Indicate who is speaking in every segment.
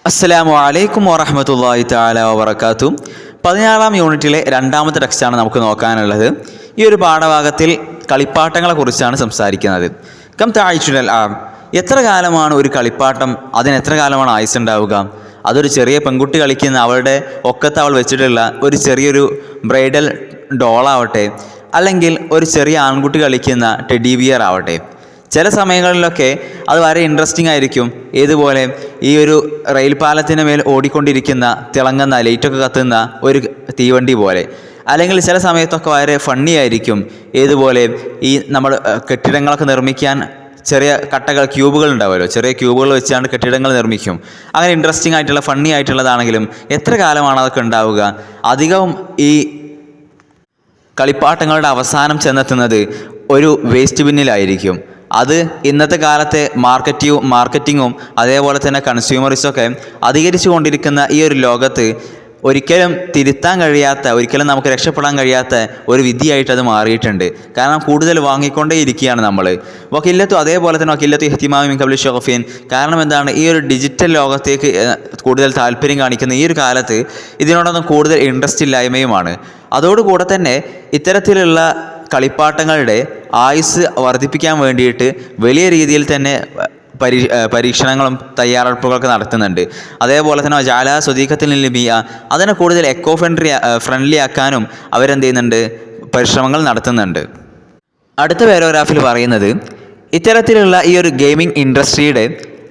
Speaker 1: അസ്സലാമു അലൈക്കും വറഹ്മത്തുള്ളാഹി തആല വബറകാതുഹു. 16-ാം യൂണിറ്റിലെ രണ്ടാമത്തെ ടെക്സ്റ്റാണ് നമുക്ക് നോക്കാനുള്ളത്. ഈ ഒരു പാഠഭാഗത്തിൽ കളിപ്പാട്ടങ്ങളെ കുറിച്ചാണ് സംസാരിക്കുന്നത്. കം തഅയ്ശുൽ ആം, എത്ര കാലമാണ് ഒരു കളിപ്പാട്ടം, അതിന് എത്ര കാലമാണ് ആയുസ് ഉണ്ടാവുക? അതൊരു ചെറിയ പെൺകുട്ടി കളിക്കുന്ന അവളുടെ ഒക്കത്ത് അവൾ വെച്ചിട്ടുള്ള ഒരു ചെറിയൊരു ബ്രൈഡൽ ഡോളാവട്ടെ, അല്ലെങ്കിൽ ഒരു ചെറിയ ആൺകുട്ടി കളിക്കുന്ന ടെഡി ബിയർ ആവട്ടെ, ചില സമയങ്ങളിലൊക്കെ അത് വളരെ ഇൻട്രസ്റ്റിംഗ് ആയിരിക്കും. ഏതുപോലെ ഈ ഒരു റെയിൽ പാലത്തിന് മേൽ ഓടിക്കൊണ്ടിരിക്കുന്ന തിളങ്ങുന്ന ലൈറ്റൊക്കെ കത്തുന്ന ഒരു തീവണ്ടി പോലെ. അല്ലെങ്കിൽ ചില സമയത്തൊക്കെ വളരെ ഫണ്ണി ആയിരിക്കും. ഏതുപോലെ ഈ നമ്മൾ കെട്ടിടങ്ങളൊക്കെ നിർമ്മിക്കാൻ ചെറിയ കട്ടകൾ, ക്യൂബുകൾ ഉണ്ടാവുമല്ലോ, ചെറിയ ക്യൂബുകൾ വെച്ചാണ് കെട്ടിടങ്ങൾ നിർമ്മിക്കും. അങ്ങനെ ഇൻട്രസ്റ്റിംഗ് ആയിട്ടുള്ള ഫണ്ണി ആയിട്ടുള്ളതാണെങ്കിലും എത്ര കാലമാണ് അതൊക്കെ ഉണ്ടാവുക? അധികവും ഈ കളിപ്പാട്ടങ്ങളുടെ അവസാനം ചെന്നെത്തുന്നത് ഒരു വേസ്റ്റ് ബിന്നിലായിരിക്കും. അത് ഇന്നത്തെ കാലത്തെ മാർക്കറ്റിങ്ങും അതേപോലെ തന്നെ കൺസ്യൂമറിസമൊക്കെ അധികരിച്ചു കൊണ്ടിരിക്കുന്ന ഈ ഒരു ലോകത്ത് ഒരിക്കലും തിരുത്താൻ കഴിയാത്ത, ഒരിക്കലും നമുക്ക് രക്ഷപ്പെടാൻ കഴിയാത്ത ഒരു വിധിയായിട്ട് അത് മാറിയിട്ടുണ്ട്. കാരണം കൂടുതൽ വാങ്ങിക്കൊണ്ടേ ഇരിക്കുകയാണ് നമ്മൾ. അതേപോലെ തന്നെ വക്കില്ലത്തു ഇഹ്തിമാമി മിൻ ഖബ്ലി ഷഗ്ഫിൻ. കാരണം എന്താണ്, ഈ ഒരു ഡിജിറ്റൽ ലോകത്തേക്ക് കൂടുതൽ താല്പര്യം കാണിക്കുന്ന ഈ ഒരു കാലത്ത് ഇതിനോടൊന്നും കൂടുതൽ ഇൻട്രസ്റ്റ് ഇല്ലായ്മയുമാണ്. അതോടുകൂടെ തന്നെ ഇത്തരത്തിലുള്ള കളിപ്പാട്ടങ്ങളുടെ ആയുസ് വർദ്ധിപ്പിക്കാൻ വേണ്ടിയിട്ട് വലിയ രീതിയിൽ തന്നെ പരീക്ഷണങ്ങളും തയ്യാറെടുപ്പുകളൊക്കെ നടത്തുന്നുണ്ട്. അതേപോലെ തന്നെ ജാല സ്വദീഖത്തിൽ ലിബിയ, അതിനെ കൂടുതൽ ഫ്രണ്ട്ലി ആക്കാനും അവരെന്ത് ചെയ്യുന്നുണ്ട്, പരിശ്രമങ്ങൾ നടത്തുന്നുണ്ട്. അടുത്ത പാരഗ്രാഫിൽ പറയുന്നത്, ഇത്തരത്തിലുള്ള ഈ ഒരു ഗെയിമിംഗ് ഇൻഡസ്ട്രിയുടെ,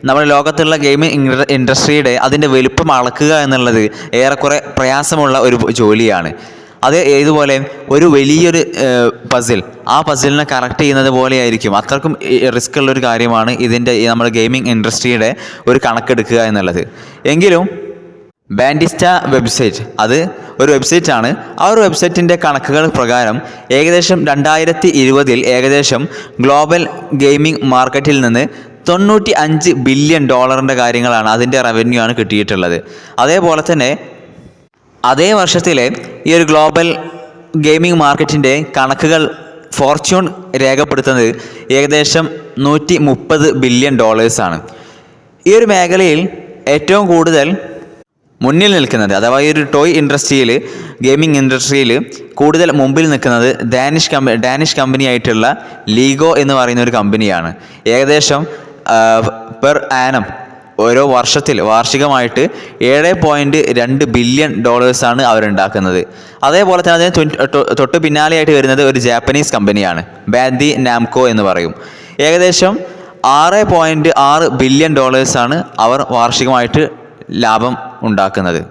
Speaker 1: നമ്മുടെ ലോകത്തുള്ള ഗെയിമിംഗ് ഇൻഡസ്ട്രിയുടെ അതിൻ്റെ വലുപ്പം അളക്കുക എന്നുള്ളത് ഏറെക്കുറെ പ്രയാസമുള്ള ഒരു ജോലിയാണ്. ഇതുപോലെ ഒരു വലിയൊരു പസിൽ, ആ പസിലിനെ കറക്റ്റ് ചെയ്യുന്നത് പോലെയായിരിക്കും. അത്രക്കും റിസ്ക് ഉള്ളൊരു കാര്യമാണ് ഇതിൻ്റെ നമ്മുടെ ഗെയിമിംഗ് ഇൻഡസ്ട്രിയുടെ ഒരു കണക്കെടുക്കുക എന്നുള്ളത്. എങ്കിലും ബാൻഡിസ്റ്റ വെബ്സൈറ്റ്, അത് ഒരു വെബ്സൈറ്റാണ്. ആ ഒരു വെബ്സൈറ്റിൻ്റെ കണക്കുകൾ പ്രകാരം ഏകദേശം 2020 ഏകദേശം ഗ്ലോബൽ ഗെയിമിംഗ് മാർക്കറ്റിൽ നിന്ന് $95 ബില്യൺ കാര്യങ്ങളാണ്, അതിൻ്റെ റവന്യൂ ആണ് കിട്ടിയിട്ടുള്ളത്. അതേപോലെ തന്നെ അതേ വർഷത്തിലെ ഈ ഒരു ഗ്ലോബൽ ഗെയിമിംഗ് മാർക്കറ്റിൻ്റെ കണക്കുകൾ ഫോർച്യൂൺ രേഖപ്പെടുത്തുന്നത് ഏകദേശം $130 ബില്യൺ ആണ്. ഈ ഒരു മേഖലയിൽ ഏറ്റവും കൂടുതൽ മുന്നിൽ നിൽക്കുന്നത്, അഥവാ ഈ ഒരു ടോയ് ഇൻഡസ്ട്രിയിൽ, ഗെയിമിംഗ് ഇൻഡസ്ട്രിയിൽ കൂടുതൽ മുമ്പിൽ നിൽക്കുന്നത് ഡാനിഷ് കമ്പനി ആയിട്ടുള്ള ലീഗോ എന്ന് പറയുന്ന ഒരു കമ്പനിയാണ്. ഏകദേശം പെർ ആനം, ഓരോ വാർഷികമായിട്ട് $7.2 ബില്യൺ ആണ് അവരുണ്ടാക്കുന്നത്. അതേപോലെ തന്നെ അതിന് തൊട്ട് പിന്നാലെയായിട്ട് വരുന്നത് ഒരു ജാപ്പനീസ് കമ്പനിയാണ്, ബാൻഡി നാംകോ എന്ന് പറയും. ഏകദേശം $6.6 ബില്യൺ ആണ് അവർ വാർഷികമായിട്ട് ലാഭം ഉണ്ടാക്കുന്നത്.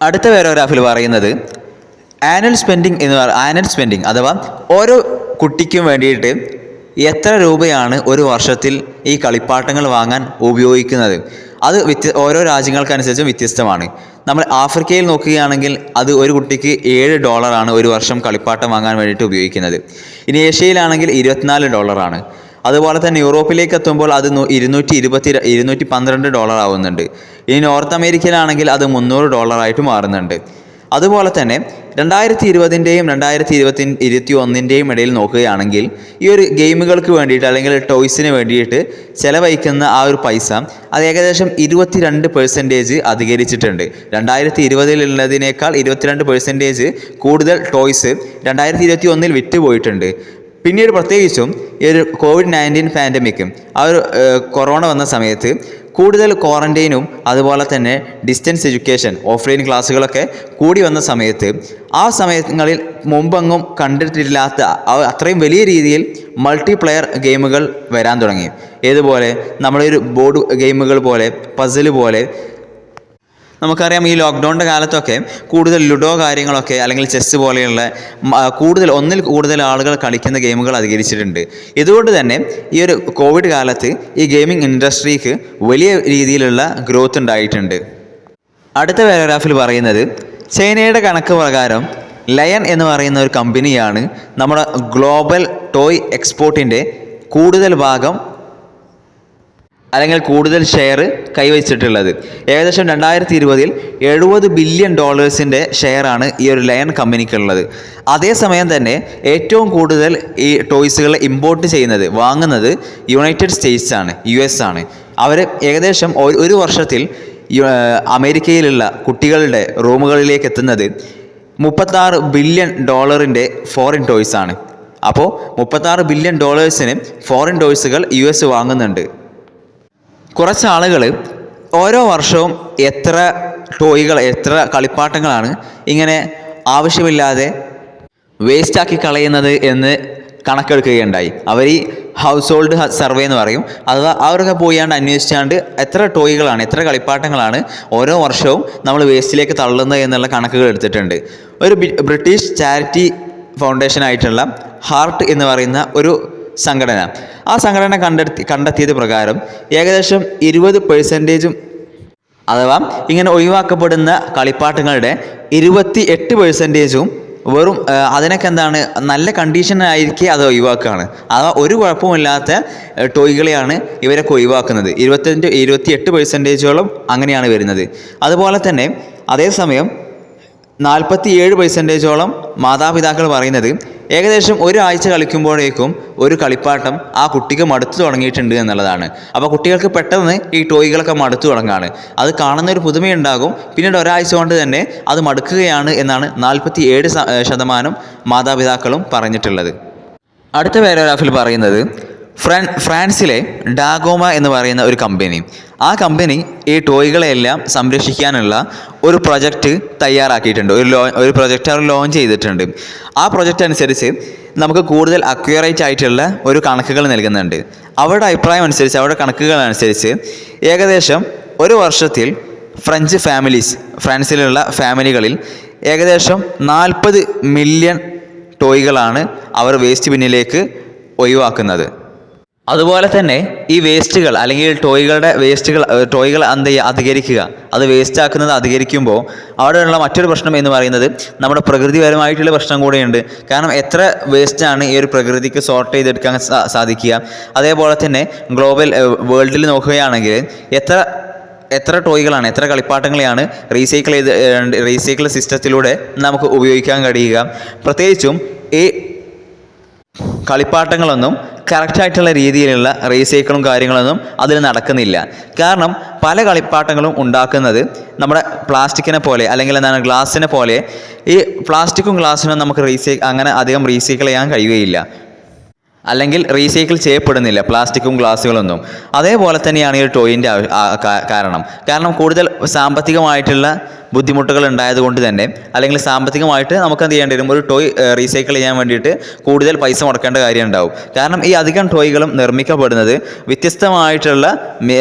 Speaker 1: അടുത്ത പാരഗ്രാഫിൽ പറയുന്നത് ആനുവൽ സ്പെൻഡിങ് അഥവാ ഓരോ കുട്ടിക്കും വേണ്ടിയിട്ട് എത്ര രൂപയാണ് ഒരു വർഷത്തിൽ ഈ കളിപ്പാട്ടങ്ങൾ വാങ്ങാൻ ഉപയോഗിക്കുന്നത്? അത് ഓരോ രാജ്യങ്ങൾക്കനുസരിച്ചും വ്യത്യസ്തമാണ്. നമ്മൾ ആഫ്രിക്കയിൽ നോക്കുകയാണെങ്കിൽ അത് ഒരു കുട്ടിക്ക് $7 ഒരു വർഷം കളിപ്പാട്ടം വാങ്ങാൻ വേണ്ടിയിട്ട് ഉപയോഗിക്കുന്നത്. ഇനി ഏഷ്യയിലാണെങ്കിൽ $24. അതുപോലെ തന്നെ യൂറോപ്പിലേക്ക് എത്തുമ്പോൾ അത് $212 ആവുന്നുണ്ട്. ഇനി നോർത്ത് അമേരിക്കയിലാണെങ്കിൽ അത് $300 ആയിട്ട് മാറുന്നുണ്ട്. അതുപോലെ തന്നെ 2020-ൻ്റെയും 2021-ൻ്റെയും ഇടയിൽ നോക്കുകയാണെങ്കിൽ ഈ ഒരു ഗെയിമുകൾക്ക് വേണ്ടിയിട്ട്, അല്ലെങ്കിൽ ടോയ്സിന് വേണ്ടിയിട്ട് ചിലവഴിക്കുന്ന ആ ഒരു പൈസ അത് ഏകദേശം 22% അധികരിച്ചിട്ടുണ്ട്. 2020-ലുള്ളതിനേക്കാൾ 22% കൂടുതൽ ടോയ്സ് 2021-ൽ വിറ്റുപോയിട്ടുണ്ട്. പിന്നീട് പ്രത്യേകിച്ചും ഈ ഒരു COVID-19 പാൻഡമിക്, ആ ഒരു കൊറോണ വന്ന സമയത്ത് കൂടുതൽ ക്വാറൻറ്റൈനും അതുപോലെ തന്നെ ഡിസ്റ്റൻസ് എഡ്യൂക്കേഷൻ, ഓഫ്ലൈൻ ക്ലാസ്സുകളൊക്കെ കൂടി വന്ന സമയത്ത്, ആ സമയങ്ങളിൽ മുമ്പെങ്ങും കണ്ടിട്ടില്ലാത്ത അത്രയും വലിയ രീതിയിൽ മൾട്ടിപ്ലെയർ ഗെയിമുകൾ വരാൻ തുടങ്ങി. ഏതുപോലെ നമ്മളൊരു ബോർഡ് ഗെയിമുകൾ പോലെ, പസിൽ പോലെ. നമുക്കറിയാം ഈ ലോക്ക്ഡൗണിൻ്റെ കാലത്തൊക്കെ കൂടുതൽ ലുഡോ കാര്യങ്ങളൊക്കെ, അല്ലെങ്കിൽ ചെസ്സ് പോലെയുള്ള ഒന്നിൽ കൂടുതൽ ആളുകൾ കളിക്കുന്ന ഗെയിമുകൾ അധികരിച്ചിട്ടുണ്ട്. ഇതുകൊണ്ട് തന്നെ ഈ ഒരു കോവിഡ് കാലത്ത് ഈ ഗെയിമിംഗ് ഇൻഡസ്ട്രിക്ക് വലിയ രീതിയിലുള്ള ഗ്രോത്ത് ഉണ്ടായിട്ടുണ്ട്. അടുത്ത പാരഗ്രാഫിൽ പറയുന്നത്, ചൈനയുടെ കണക്ക് പ്രകാരം ലയൺ എന്ന് പറയുന്ന ഒരു കമ്പനിയാണ് നമ്മുടെ ഗ്ലോബൽ ടോയ് എക്സ്പോർട്ടിൻ്റെ കൂടുതൽ ഭാഗം, അല്ലെങ്കിൽ കൂടുതൽ ഷെയർ കൈവച്ചിട്ടുള്ളത്. ഏകദേശം 2020-ൽ $70 ബില്യൺ ഷെയറാണ് ഈ ഒരു ലയൺ കമ്പനിക്കുള്ളത്. അതേസമയം തന്നെ ഏറ്റവും കൂടുതൽ ഈ ടോയ്സുകൾ ഇമ്പോർട്ട് വാങ്ങുന്നത് യുണൈറ്റഡ് സ്റ്റേറ്റ്സ് ആണ്, US ആണ്. അവർ ഏകദേശം ഒരു വർഷത്തിൽ അമേരിക്കയിലുള്ള കുട്ടികളുടെ റൂമുകളിലേക്ക് എത്തുന്നത് $36 ബില്യൺ ഫോറിൻ ടോയ്സ് ആണ്. അപ്പോൾ $36 ബില്യൺ ഫോറിൻ ടോയ്സുകൾ US വാങ്ങുന്നുണ്ട്. കുറച്ച് ആളുകൾ ഓരോ വർഷവും എത്ര ടോയ്കൾ, എത്ര കളിപ്പാട്ടങ്ങളാണ് ഇങ്ങനെ ആവശ്യമില്ലാതെ വേസ്റ്റാക്കി കളയുന്നത് എന്ന് കണക്കെടുക്കുകയുണ്ടായി. അവർ ഈ ഹൗസ് ഹോൾഡ് സർവേ എന്ന് പറയും. അഥവാ അവരൊക്കെ പോയാണ്ട് അന്വേഷിച്ചാണ്ട് എത്ര ടോയ്കളാണ്, എത്ര കളിപ്പാട്ടങ്ങളാണ് ഓരോ വർഷവും നമ്മൾ വേസ്റ്റിലേക്ക് തള്ളുന്നത് എന്നുള്ള കണക്കുകൾ എടുത്തിട്ടുണ്ട്. ഒരു ബ്രിട്ടീഷ് ചാരിറ്റി ഫൗണ്ടേഷൻ ആയിട്ടുള്ള ഹാർട്ട് എന്ന് പറയുന്ന ഒരു സംഘടന, ആ സംഘടന കണ്ടെത്തിയത് പ്രകാരം ഏകദേശം 20% അഥവാ ഇങ്ങനെ ഒഴിവാക്കപ്പെടുന്ന കളിപ്പാട്ടങ്ങളുടെ 28% വെറും അതിനൊക്കെ എന്താണ്, നല്ല കണ്ടീഷനായിരിക്കെ അത് ഒഴിവാക്കുകയാണ്. അഥവാ ഒരു കുഴപ്പമില്ലാത്ത ടോയ്കളെയാണ് ഇവരൊക്കെ ഒഴിവാക്കുന്നത്. 28% അങ്ങനെയാണ് വരുന്നത്. അതുപോലെ തന്നെ അതേസമയം 47% മാതാപിതാക്കൾ പറയുന്നത് ഏകദേശം ഒരാഴ്ച കളിക്കുമ്പോഴേക്കും ഒരു കളിപ്പാട്ടം ആ കുട്ടിക്ക് മടുത്തു തുടങ്ങിയിട്ടുണ്ട് എന്നുള്ളതാണ്. അപ്പോൾ കുട്ടികൾക്ക് പെട്ടെന്ന് ഈ ടോയ്കളൊക്കെ മടുത്തു തുടങ്ങുകയാണ്. അത് കാണുന്നൊരു പുതുമയുണ്ടാകും, പിന്നീട് ഒരാഴ്ച കൊണ്ട് തന്നെ അത് മടുക്കുകയാണ് എന്നാണ് 47% മാതാപിതാക്കളും പറഞ്ഞിട്ടുള്ളത്. അടുത്ത പാരഗ്രാഫിൽ പറയുന്നത് ഫ്രാൻസിലെ ഡാഗോമ എന്ന് പറയുന്ന ഒരു കമ്പനി, ആ കമ്പനി ഈ ടോയ്കളെല്ലാം സംരക്ഷിക്കാനുള്ള ഒരു പ്രൊജക്റ്റ് തയ്യാറാക്കിയിട്ടുണ്ട്. ഒരു പ്രൊജക്റ്റ് അവർ ലോഞ്ച് ചെയ്തിട്ടുണ്ട്. ആ പ്രൊജക്റ്റ് അനുസരിച്ച് നമുക്ക് കൂടുതൽ അക്യുറേറ്റ് ആയിട്ടുള്ള ഒരു കണക്കുകൾ നൽകുന്നുണ്ട്. അവരുടെ അഭിപ്രായം അനുസരിച്ച്, അവരുടെ കണക്കുകൾ അനുസരിച്ച് ഏകദേശം ഒരു വർഷത്തിൽ ഫ്രാൻസിലുള്ള ഫാമിലികളിൽ ഏകദേശം 40 മില്യൺ ടോയ്കളാണ് അവർ വേസ്റ്റ് ബിന്നിലേക്ക് ഒഴിവാക്കുന്നത്. അതുപോലെ തന്നെ ഈ വേസ്റ്റുകൾ അല്ലെങ്കിൽ ടോയ്കൾ അധികരിക്കുക, അത് വേസ്റ്റാക്കുന്നത് അധികരിക്കുമ്പോൾ അവിടെയുള്ള മറ്റൊരു പ്രശ്നം എന്ന് പറയുന്നത് നമ്മുടെ പ്രകൃതിപരമായിട്ടുള്ള പ്രശ്നം കൂടെയുണ്ട്. കാരണം എത്ര വേസ്റ്റാണ് ഈ ഒരു പ്രകൃതിക്ക് സോർട്ട് ചെയ്തെടുക്കാൻ സാധിക്കുക. അതേപോലെ തന്നെ വേൾഡിൽ നോക്കുകയാണെങ്കിൽ എത്ര ടോയ്കളാണ്, എത്ര കളിപ്പാട്ടങ്ങളെയാണ് റീസൈക്കിൾ സിസ്റ്റത്തിലൂടെ നമുക്ക് ഉപയോഗിക്കാൻ കഴിയുക. പ്രത്യേകിച്ചും ഈ കളിപ്പാട്ടങ്ങളൊന്നും കറക്റ്റായിട്ടുള്ള രീതിയിലുള്ള റീസൈക്കിളും കാര്യങ്ങളൊന്നും അതിൽ നടക്കുന്നില്ല. കാരണം പല കളിപ്പാട്ടങ്ങളും ഉണ്ടാക്കുന്നത് നമ്മുടെ പ്ലാസ്റ്റിക്കിനെ പോലെ അല്ലെങ്കിൽ ഗ്ലാസ്സിനെ പോലെ ഈ പ്ലാസ്റ്റിക്കും ഗ്ലാസ്സിനും നമുക്ക് അങ്ങനെ അധികം റീസൈക്കിൾ ചെയ്യാൻ കഴിയുകയില്ല, അല്ലെങ്കിൽ റീസൈക്കിൾ ചെയ്യപ്പെടുന്നില്ല പ്ലാസ്റ്റിക്കും ഗ്ലാസ്സുകളൊന്നും. അതേപോലെ തന്നെയാണ് ഈ ടോയിൻ്റെ കാരണം കൂടുതൽ സാമ്പത്തികമായിട്ടുള്ള ബുദ്ധിമുട്ടുകൾ ഉണ്ടായതുകൊണ്ട് തന്നെ, അല്ലെങ്കിൽ സാമ്പത്തികമായിട്ട് നമുക്ക് എന്ത് ചെയ്യേണ്ടി വരും, ഒരു ടോയ് റീസൈക്കിൾ ചെയ്യാൻ വേണ്ടിയിട്ട് കൂടുതൽ പൈസ മുടക്കേണ്ട കാര്യം ഉണ്ടാവും. കാരണം ഈ അധികം ടോയ്കളും നിർമ്മിക്കപ്പെടുന്നത് വ്യത്യസ്തമായിട്ടുള്ള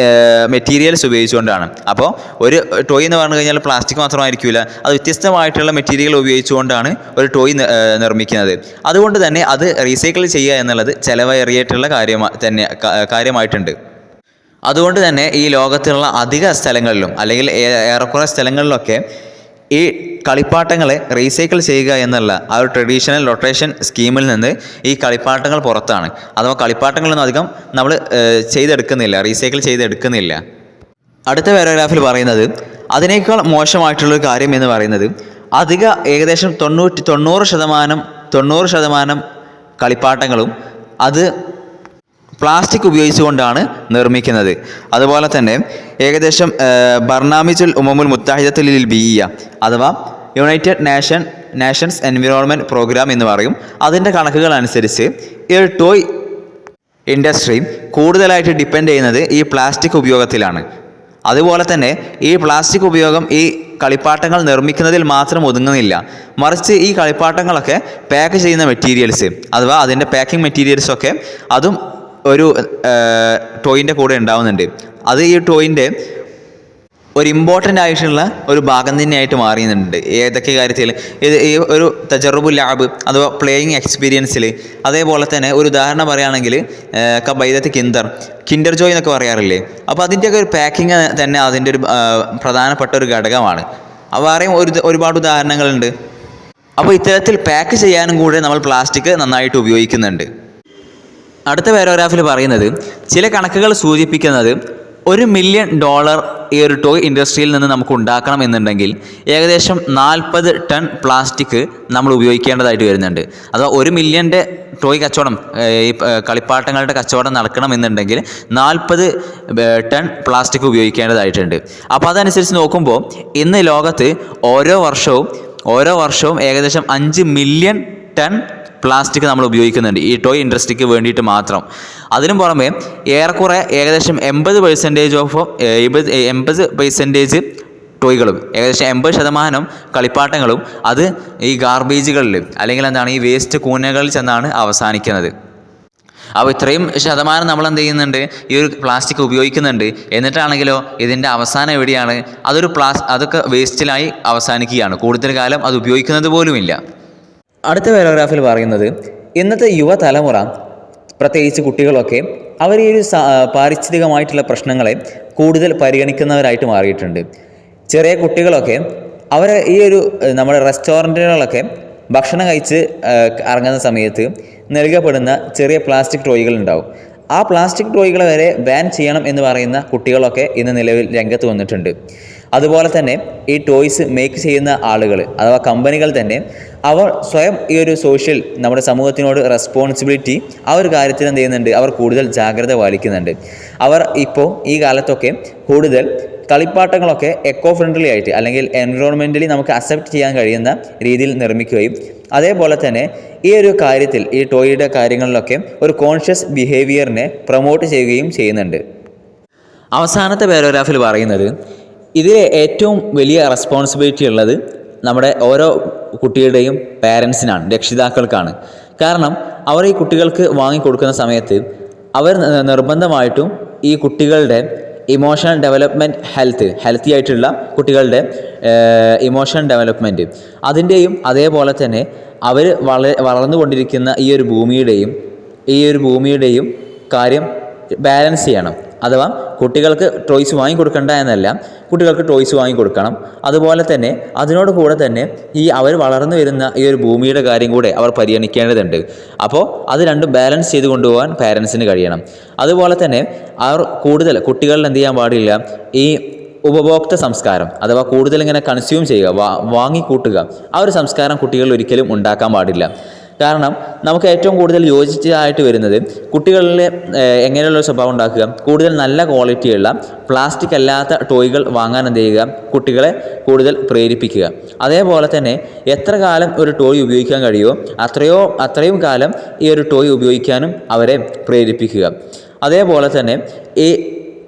Speaker 1: മെറ്റീരിയൽസ് ഉപയോഗിച്ചുകൊണ്ടാണ്. അപ്പോൾ ഒരു ടോയ് എന്ന് പറഞ്ഞു കഴിഞ്ഞാൽ പ്ലാസ്റ്റിക് മാത്രമായിരിക്കില്ല, അത് വ്യത്യസ്തമായിട്ടുള്ള മെറ്റീരിയൽ ഉപയോഗിച്ചുകൊണ്ടാണ് ഒരു ടോയ് നിർമ്മിക്കുന്നത്. അതുകൊണ്ട് തന്നെ അത് റീസൈക്കിൾ ചെയ്യുക എന്നുള്ളത് ചിലവേറിയിട്ടുള്ള കാര്യമായിട്ടുണ്ട്. അതുകൊണ്ട് തന്നെ ഈ ലോകത്തുള്ള അധിക സ്ഥലങ്ങളിലും അല്ലെങ്കിൽ ഏറെക്കുറെ സ്ഥലങ്ങളിലൊക്കെ ഈ കളിപ്പാട്ടങ്ങളെ റീസൈക്കിൾ ചെയ്യുക എന്നുള്ള ആ ഒരു ട്രഡീഷണൽ റൊട്ടേഷൻ സ്കീമിൽ നിന്ന് ഈ കളിപ്പാട്ടങ്ങൾ പുറത്താണ്. അഥവാ കളിപ്പാട്ടങ്ങളൊന്നും അധികം നമ്മൾ റീസൈക്കിൾ ചെയ്തെടുക്കുന്നില്ല. അടുത്ത പാരഗ്രാഫിൽ പറയുന്നത് അതിനേക്കാൾ മോശമായിട്ടുള്ളൊരു കാര്യം എന്ന് പറയുന്നത് ഏകദേശം 90% കളിപ്പാട്ടങ്ങളും അത് പ്ലാസ്റ്റിക് ഉപയോഗിച്ചുകൊണ്ടാണ് നിർമ്മിക്കുന്നത്. അതുപോലെ തന്നെ ഏകദേശം ബർനാമിജുൽ ഉമമുൽ മുത്തഹിദത്തുൽ ബിയ്യ അഥവാ യുണൈറ്റഡ് നേഷൻസ് എൻവിറോൺമെൻറ്റ് പ്രോഗ്രാം എന്ന് പറയും, അതിൻ്റെ കണക്കുകൾ അനുസരിച്ച് ഈ ഒരു ടോയ് ഇൻഡസ്ട്രി കൂടുതലായിട്ട് ഡിപ്പെൻഡ് ചെയ്യുന്നത് ഈ പ്ലാസ്റ്റിക് ഉപയോഗത്തിലാണ്. അതുപോലെ തന്നെ ഈ പ്ലാസ്റ്റിക് ഉപയോഗം ഈ കളിപ്പാട്ടങ്ങൾ നിർമ്മിക്കുന്നതിൽ മാത്രം ഒതുങ്ങുന്നില്ല, മറിച്ച് ഈ കളിപ്പാട്ടങ്ങളൊക്കെ പാക്ക് ചെയ്യുന്ന മെറ്റീരിയൽസ് അഥവാ അതിൻ്റെ പാക്കിംഗ് മെറ്റീരിയൽസൊക്കെ അതും ഒരു ടോയിൻ്റെ കൂടെ ഉണ്ടാവുന്നുണ്ട്. അത് ഈ ടോയിൻ്റെ ഒരു ഇമ്പോർട്ടൻ്റ് ആയിട്ടുള്ള ഒരു ഭാഗം തന്നെയായിട്ട് മാറിയുന്നുണ്ട്. ഏതൊക്കെ കാര്യത്തിൽ ഈ ഒരു തജറുബുൽ ലാബ് അഥവാ പ്ലേയിങ് എക്സ്പീരിയൻസിൽ. അതേപോലെ തന്നെ ഒരു ഉദാഹരണം പറയുകയാണെങ്കിൽ കബൈദത്ത് കിൻഡർ ജോയ് എന്നൊക്കെ പറയാറില്ലേ, അപ്പോൾ അതിൻ്റെയൊക്കെ ഒരു പാക്കിങ് തന്നെ അതിൻ്റെ ഒരു പ്രധാനപ്പെട്ട ഒരു ഘടകമാണ്. വേറെയും ഒരുപാട് ഉദാഹരണങ്ങളുണ്ട്. അപ്പോൾ ഇത്തരത്തിൽ പാക്ക് ചെയ്യാനും കൂടെ നമ്മൾ പ്ലാസ്റ്റിക് നന്നായിട്ട് ഉപയോഗിക്കുന്നുണ്ട്. അടുത്ത പാരഗ്രാഫിൽ പറയുന്നത് ചില കണക്കുകൾ സൂചിപ്പിക്കുന്നത് $1 മില്യൺ ഈ ഒരു ടോയ് ഇൻഡസ്ട്രിയിൽ നിന്ന് നമുക്ക് ഉണ്ടാക്കണം എന്നുണ്ടെങ്കിൽ ഏകദേശം 40 ടൺ പ്ലാസ്റ്റിക് നമ്മൾ ഉപയോഗിക്കേണ്ടതായിട്ട് വരുന്നുണ്ട്. അഥവാ 1 മില്യൻ്റെ ടോയ് കച്ചവടം, ഈ കളിപ്പാട്ടങ്ങളുടെ കച്ചവടം നടക്കണമെന്നുണ്ടെങ്കിൽ 40 ടൺ പ്ലാസ്റ്റിക് ഉപയോഗിക്കേണ്ടതായിട്ടുണ്ട്. അപ്പോൾ അതനുസരിച്ച് നോക്കുമ്പോൾ ഇന്ന് ലോകത്ത് ഓരോ വർഷവും ഏകദേശം 5 മില്യൺ ടൺ പ്ലാസ്റ്റിക് നമ്മൾ ഉപയോഗിക്കുന്നുണ്ട് ഈ ടോയ് ഇൻഡസ്ട്രിക്ക് വേണ്ടിയിട്ട് മാത്രം. അതിനും പുറമെ ഏറെക്കുറെ ഏകദേശം 80% ടോയ്കളും ഏകദേശം 80% കളിപ്പാട്ടങ്ങളും അത് ഈ ഗാർബേജുകളിൽ അല്ലെങ്കിൽ എന്താണ് ഈ വേസ്റ്റ് കൂനകളിൽ ചെന്നാണ് അവസാനിക്കുന്നത്. അപ്പോൾ ഇത്രയും ശതമാനം നമ്മൾ എന്ത് ചെയ്യുന്നുണ്ട്, ഈ ഒരു പ്ലാസ്റ്റിക് ഉപയോഗിക്കുന്നുണ്ട്. എന്നിട്ടാണെങ്കിലോ ഇതിൻ്റെ അവസാനം എവിടെയാണ്? അതൊക്കെ വേസ്റ്റിലായി അവസാനിക്കുകയാണ്. കൂടുതൽ കാലം അത് ഉപയോഗിക്കുന്നത് പോലുമില്ല. അടുത്ത പാരഗ്രാഫിൽ പറയുന്നത്, ഇന്നത്തെ യുവതലമുറ പ്രത്യേകിച്ച് കുട്ടികളൊക്കെ അവർ ഈ ഒരു പാരിസ്ഥിതികമായിട്ടുള്ള പ്രശ്നങ്ങളെ കൂടുതൽ പരിഗണിക്കുന്നവരായിട്ട് മാറിയിട്ടുണ്ട്. ചെറിയ കുട്ടികളൊക്കെ അവർ ഈ ഒരു നമ്മുടെ റെസ്റ്റോറൻറ്റുകളൊക്കെ ഭക്ഷണം കഴിച്ച് ഇറങ്ങുന്ന സമയത്ത് നൽകപ്പെടുന്ന ചെറിയ പ്ലാസ്റ്റിക് ടോയ്കൾ ഉണ്ടാവും. ആ പ്ലാസ്റ്റിക് ടോയ്കൾ വരെ ബാൻ ചെയ്യണം എന്ന് പറയുന്ന കുട്ടികളൊക്കെ ഇന്ന് നിലവിൽ രംഗത്ത് വന്നിട്ടുണ്ട്. അതുപോലെ തന്നെ ഈ ടോയ്സ് മേക്ക് ചെയ്യുന്ന ആളുകൾ അഥവാ കമ്പനികൾ തന്നെ അവർ സ്വയം ഈ ഒരു നമ്മുടെ സമൂഹത്തിനോട് റെസ്പോൺസിബിലിറ്റി ആ ഒരു കാര്യത്തിൽ എന്ത് ചെയ്യുന്നുണ്ട്, അവർ കൂടുതൽ ജാഗ്രത പാലിക്കുന്നുണ്ട്. അവർ ഇപ്പോൾ ഈ കാലത്തൊക്കെ കൂടുതൽ കളിപ്പാട്ടങ്ങളൊക്കെ എക്കോ ഫ്രണ്ട്ലി ആയിട്ട് അല്ലെങ്കിൽ എൻവിറോൺമെൻ്റലി നമുക്ക് അക്സെപ്റ്റ് ചെയ്യാൻ കഴിയുന്ന രീതിയിൽ നിർമ്മിക്കുകയും അതേപോലെ തന്നെ ഈ ഒരു കാര്യത്തിൽ ഈ ടോയുടെ കാര്യങ്ങളിലൊക്കെ ഒരു കോൺഷ്യസ് ബിഹേവിയറിനെ പ്രൊമോട്ട് ചെയ്യുകയും ചെയ്യുന്നുണ്ട്. അവസാനത്തെ പാരഗ്രാഫിൽ പറയുന്നത്, ഇതിലെ ഏറ്റവും വലിയ റെസ്പോൺസിബിലിറ്റി ഉള്ളത് നമ്മുടെ ഓരോ കുട്ടികളുടെയും പാരൻസിനാണ്, രക്ഷിതാക്കൾക്കാണ്. കാരണം അവർ ഈ കുട്ടികൾക്ക് വാങ്ങിക്കൊടുക്കുന്ന സമയത്ത് അവർ നിർബന്ധമായിട്ടും ഈ കുട്ടികളുടെ ഇമോഷണൽ ഡെവലപ്മെൻറ്റ് ഹെൽത്തി ആയിട്ടുള്ള കുട്ടികളുടെ ഇമോഷണൽ ഡെവലപ്മെൻറ്റ് അതിൻ്റെയും അതേപോലെ തന്നെ അവർ വളർന്നുകൊണ്ടിരിക്കുന്ന ഈ ഒരു ഭൂമിയുടെയും കാര്യം ബാലൻസ് ചെയ്യണം. അഥവാ കുട്ടികൾക്ക് ടോയ്സ് വാങ്ങിക്കൊടുക്കണ്ട എന്നല്ല, കുട്ടികൾക്ക് ടോയ്സ് വാങ്ങിക്കൊടുക്കണം. അതുപോലെ തന്നെ അതിനോട് കൂടെ തന്നെ ഈ അവർ വളർന്നു വരുന്ന ഈ ഒരു ഭൂമിയുടെ കാര്യം കൂടെ അവർ പരിഗണിക്കേണ്ടതുണ്ട്. അപ്പോൾ അത് രണ്ടും ബാലൻസ് ചെയ്ത് കൊണ്ടുപോകാൻ പാരൻസിന് കഴിയണം. അതുപോലെ തന്നെ അവർ കുട്ടികളിൽ എന്ത് ചെയ്യാൻ പാടില്ല, ഈ ഉപഭോക്തൃ സംസ്കാരം അഥവാ കൂടുതൽ ഇങ്ങനെ കൺസ്യൂം ചെയ്യുക, വാങ്ങിക്കൂട്ടുക, ആ ഒരു സംസ്കാരം കുട്ടികളിൽ ഒരിക്കലും ഉണ്ടാക്കാൻ പാടില്ല. കാരണം നമുക്ക് ഏറ്റവും കൂടുതൽ യോജിച്ചതായിട്ട് വരുന്നത് കുട്ടികളിൽ എങ്ങനെയുള്ള സ്വഭാവം ഉണ്ടാക്കുക, കൂടുതൽ നല്ല ക്വാളിറ്റിയുള്ള പ്ലാസ്റ്റിക് അല്ലാത്ത ടോയ്കൾ വാങ്ങാൻ എന്ത് ചെയ്യുക, കുട്ടികളെ കൂടുതൽ പ്രേരിപ്പിക്കുക. അതേപോലെ തന്നെ എത്ര കാലം ഒരു ടോയ് ഉപയോഗിക്കാൻ കഴിയുമോ അത്രയും കാലം ഈ ഒരു ടോയ് ഉപയോഗിക്കാനും അവരെ പ്രേരിപ്പിക്കുക. അതേപോലെ തന്നെ ഈ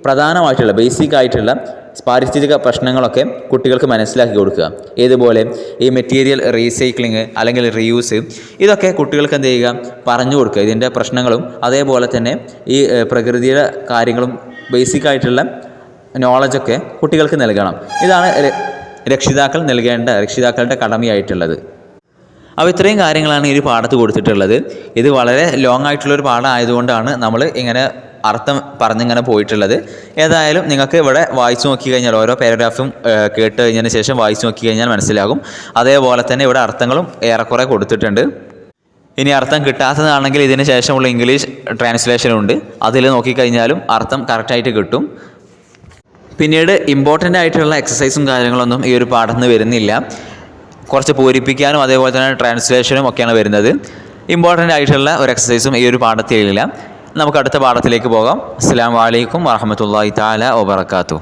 Speaker 1: പ്രധാനമായിട്ടുള്ള ബേസിക് ആയിട്ടുള്ള പാരിസ്ഥിതിക പ്രശ്നങ്ങളൊക്കെ കുട്ടികൾക്ക് മനസ്സിലാക്കി കൊടുക്കുക. ഏതുപോലെ ഈ മെറ്റീരിയൽ റീസൈക്ലിങ് അല്ലെങ്കിൽ റീയൂസ്, ഇതൊക്കെ കുട്ടികൾക്ക് എന്ത് ചെയ്യുക, പറഞ്ഞു കൊടുക്കുക. ഇതിൻ്റെ പ്രശ്നങ്ങളും അതേപോലെ തന്നെ ഈ പ്രകൃതിയുടെ കാര്യങ്ങളും ബേസിക് ആയിട്ടുള്ള നോളജൊക്കെ കുട്ടികൾക്ക് നൽകണം. ഇതാണ് രക്ഷിതാക്കളുടെ കടമയായിട്ടുള്ളത്. അപ്പോൾ ഇത്രയും കാര്യങ്ങളാണ് ഈ ഒരു പാഠത്ത് കൊടുത്തിട്ടുള്ളത്. ഇത് വളരെ ലോങ് ആയിട്ടുള്ളൊരു പാഠം ആയതുകൊണ്ടാണ് നമ്മൾ ഇങ്ങനെ അർത്ഥം പറഞ്ഞിങ്ങനെ പോയിട്ടുള്ളത്. ഏതായാലും നിങ്ങൾക്ക് ഇവിടെ വായിച്ചു നോക്കി കഴിഞ്ഞാൽ ഓരോ പാരഗ്രാഫും കേട്ട് കഴിഞ്ഞതിന് ശേഷം വായിച്ചു നോക്കി കഴിഞ്ഞാൽ മനസ്സിലാകും. അതേപോലെ തന്നെ ഇവിടെ അർത്ഥങ്ങളും ഏറെക്കുറെ കൊടുത്തിട്ടുണ്ട്. ഇനി അർത്ഥം കിട്ടാത്തതാണെങ്കിൽ ഇതിന് ശേഷമുള്ള ഇംഗ്ലീഷ് ട്രാൻസ്ലേഷനുണ്ട്, അതിൽ നോക്കിക്കഴിഞ്ഞാലും അർത്ഥം കറക്റ്റായിട്ട് കിട്ടും. പിന്നീട് ഇമ്പോർട്ടൻ്റ് ആയിട്ടുള്ള എക്സസൈസും കാര്യങ്ങളൊന്നും ഈ ഒരു പാഠത്തിന് വരുന്നില്ല. കുറച്ച് പൂരിപ്പിക്കാനും അതേപോലെ തന്നെ ട്രാൻസ്ലേഷനും ഒക്കെയാണ് വരുന്നത്. ഇമ്പോർട്ടൻ്റ് ആയിട്ടുള്ള ഒരു എക്സസൈസും ഈ ഒരു പാഠത്തിലില്ല. നമുക്ക് അടുത്ത പാഠത്തിലേക്ക് പോകാം. അസ്സലാമു അലൈക്കും വറഹ്മത്തുള്ളാഹി തആല വബറകാതുഹു.